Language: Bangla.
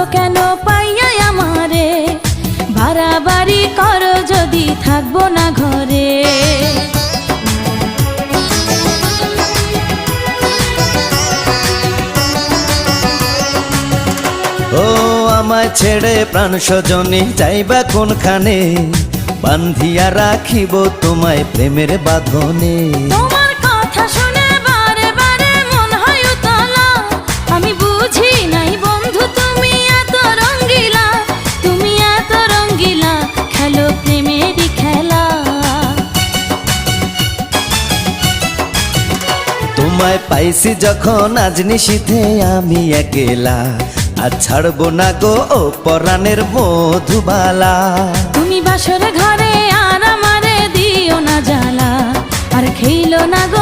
গো কেন পাইয়া আমারে, বাড়াবাড়ি করো যদি থাকবো না ঘরে। ও আমায় ছেড়ে প্রাণ স্বজনে যাইবা কোনখানে, বান্ধিয়া রাখিব তোমায় প্রেমের বাঁধনে। তোমার কথা শুনে বারে বারে মন হয় উতলা, আমি বুঝি নাই বন্ধু তুমি এত রঙ্গিলা, তুমি এত রঙ্গিলা, খেলো প্রেমেরই খেলা। তোমায় পাইছি যখন আজ নিশীথে আমি একেলা, আর ছাড়বো না গো ও পরাণের মধুবালা। তুমি বাসর ঘরে আর আমারে দিও না জ্বালা, আর খেইলো না গো